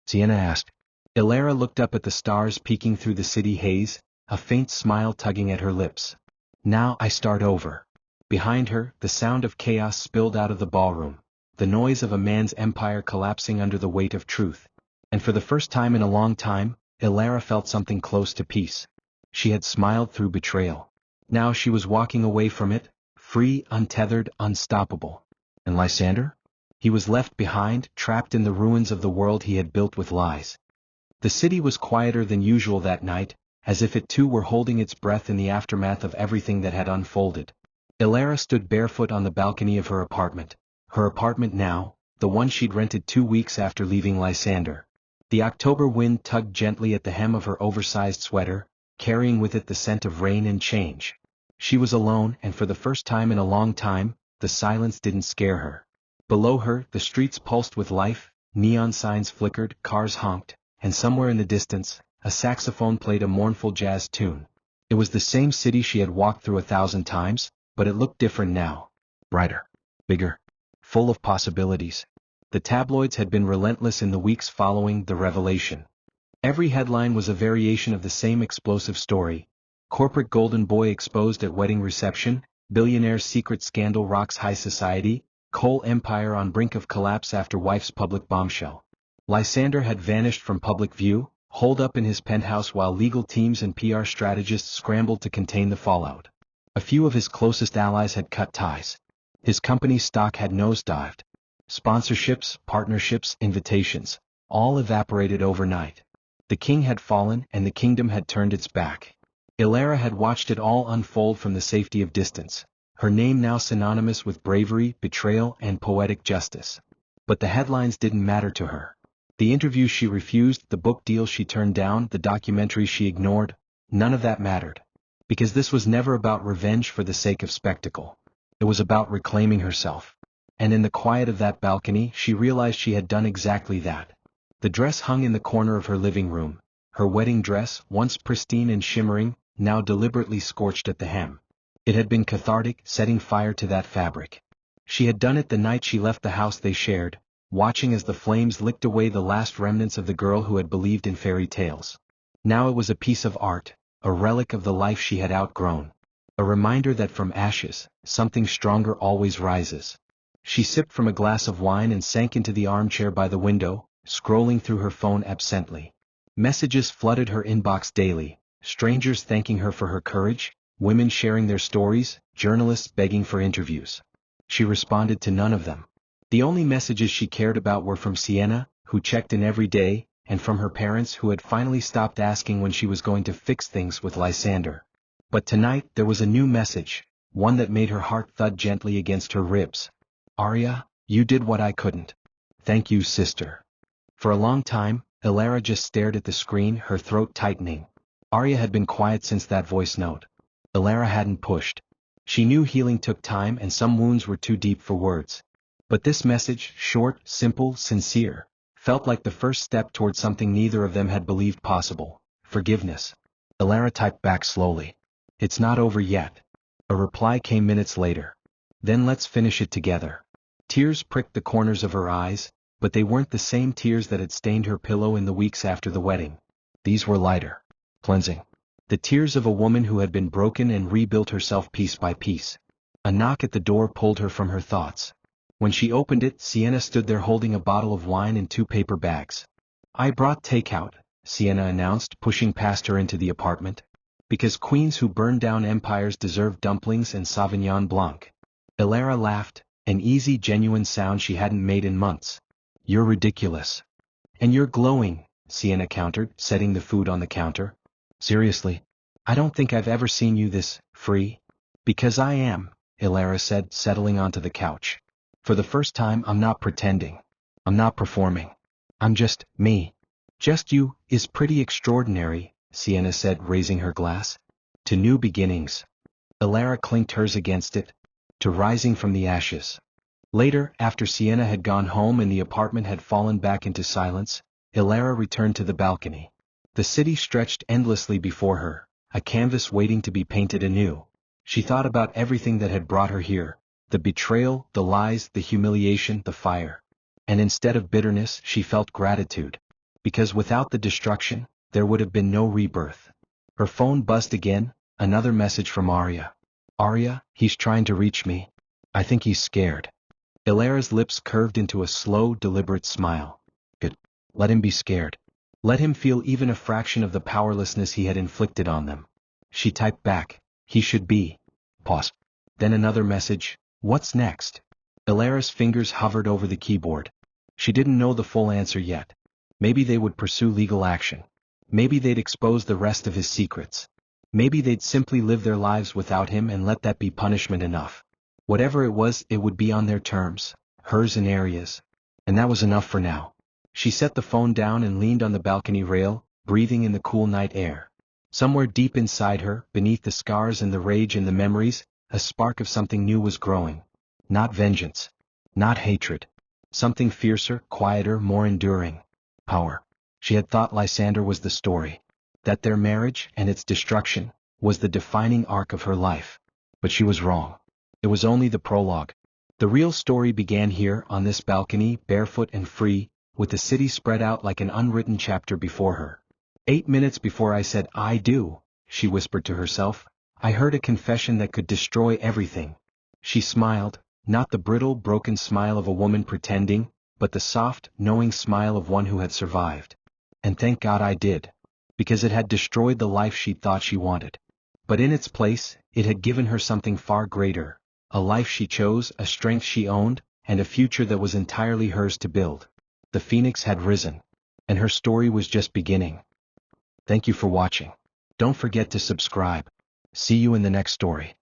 Sienna asked. Elara looked up at the stars peeking through the city haze, a faint smile tugging at her lips. "Now I start over." Behind her, the sound of chaos spilled out of the ballroom, the noise of a man's empire collapsing under the weight of truth. And for the first time in a long time, Elara felt something close to peace. She had smiled through betrayal. Now she was walking away from it, free, untethered, unstoppable. And Lysander? He was left behind, trapped in the ruins of the world he had built with lies. The city was quieter than usual that night, as if it too were holding its breath in the aftermath of everything that had unfolded. Elara stood barefoot on the balcony of her apartment now, the one she'd rented 2 weeks after leaving Lysander. The October wind tugged gently at the hem of her oversized sweater, carrying with it the scent of rain and change. She was alone, and for the first time in a long time, the silence didn't scare her. Below her, the streets pulsed with life, neon signs flickered, cars honked, and somewhere in the distance, a saxophone played a mournful jazz tune. It was the same city she had walked through 1,000 times, but it looked different now. Brighter. Bigger. Full of possibilities. The tabloids had been relentless in the weeks following the revelation. Every headline was a variation of the same explosive story. Corporate golden boy exposed at wedding reception, billionaire's secret scandal rocks high society, coal empire on brink of collapse after wife's public bombshell. Lysander had vanished from public view, holed up in his penthouse while legal teams and PR strategists scrambled to contain the fallout. A few of his closest allies had cut ties. His company's stock had nosedived. Sponsorships, partnerships, invitations, all evaporated overnight. The king had fallen and the kingdom had turned its back. Elara had watched it all unfold from the safety of distance, her name now synonymous with bravery, betrayal, and poetic justice. But the headlines didn't matter to her. The interviews she refused, the book deals she turned down, the documentaries she ignored, none of that mattered. Because this was never about revenge for the sake of spectacle. It was about reclaiming herself. And in the quiet of that balcony, she realized she had done exactly that. The dress hung in the corner of her living room, her wedding dress, once pristine and shimmering, now deliberately scorched at the hem. It had been cathartic, setting fire to that fabric. She had done it the night she left the house they shared, watching as the flames licked away the last remnants of the girl who had believed in fairy tales. Now it was a piece of art, a relic of the life she had outgrown. A reminder that from ashes, something stronger always rises. She sipped from a glass of wine and sank into the armchair by the window, scrolling through her phone absently. Messages flooded her inbox daily, strangers thanking her for her courage, women sharing their stories, journalists begging for interviews. She responded to none of them. The only messages she cared about were from Sienna, who checked in every day, and from her parents who had finally stopped asking when she was going to fix things with Lysander. But tonight there was a new message, one that made her heart thud gently against her ribs. "Aria, you did what I couldn't. Thank you, sister." For a long time, Elara just stared at the screen, her throat tightening. Aria had been quiet since that voice note. Elara hadn't pushed. She knew healing took time and some wounds were too deep for words. But this message, short, simple, sincere, felt like the first step toward something neither of them had believed possible: forgiveness. Elara typed back slowly. "It's not over yet." A reply came minutes later. "Then let's finish it together." Tears pricked the corners of her eyes, but they weren't the same tears that had stained her pillow in the weeks after the wedding. These were lighter, cleansing. The tears of a woman who had been broken and rebuilt herself piece by piece. A knock at the door pulled her from her thoughts. When she opened it, Sienna stood there holding a bottle of wine and 2 paper bags. "I brought takeout," Sienna announced, pushing past her into the apartment. "Because queens who burn down empires deserve dumplings and Sauvignon Blanc." Elara laughed, an easy, genuine sound she hadn't made in months. "You're ridiculous." "And you're glowing," Sienna countered, setting the food on the counter. "Seriously? I don't think I've ever seen you this free." "Because I am," Elara said, settling onto the couch. "For the first time I'm not pretending. I'm not performing. I'm just me." "Just you is pretty extraordinary," Sienna said, raising her glass. To new beginnings. Elara clinked hers against it. To rising from the ashes. Later, after Sienna had gone home and the apartment had fallen back into silence, Elara returned to the balcony. The city stretched endlessly before her, a canvas waiting to be painted anew. She thought about everything that had brought her here, the betrayal, the lies, the humiliation, the fire. And instead of bitterness, she felt gratitude. Because without the destruction, there would have been no rebirth. Her phone buzzed again, another message from Aria. Aria, he's trying to reach me. I think he's scared. Elara's lips curved into a slow, deliberate smile. Good. Let him be scared. Let him feel even a fraction of the powerlessness he had inflicted on them. She typed back, he should be. Pause. Then another message, what's next? Elara's fingers hovered over the keyboard. She didn't know the full answer yet. Maybe they would pursue legal action. Maybe they'd expose the rest of his secrets. Maybe they'd simply live their lives without him and let that be punishment enough. Whatever it was, it would be on their terms, hers and Aria's. And that was enough for now. She set the phone down and leaned on the balcony rail, breathing in the cool night air. Somewhere deep inside her, beneath the scars and the rage and the memories, a spark of something new was growing. Not vengeance. Not hatred. Something fiercer, quieter, more enduring. Power. She had thought Lysander was the story. That their marriage, and its destruction, was the defining arc of her life. But she was wrong. It was only the prologue. The real story began here, on this balcony, barefoot and free, with the city spread out like an unwritten chapter before her. 8 minutes before I said I do, she whispered to herself, I heard a confession that could destroy everything. She smiled, not the brittle, broken smile of a woman pretending, but the soft, knowing smile of one who had survived. And thank God I did. Because it had destroyed the life she thought she wanted. But in its place, it had given her something far greater. A life she chose, a strength she owned, and a future that was entirely hers to build. The phoenix had risen. And her story was just beginning. Thank you for watching. Don't forget to subscribe. See you in the next story.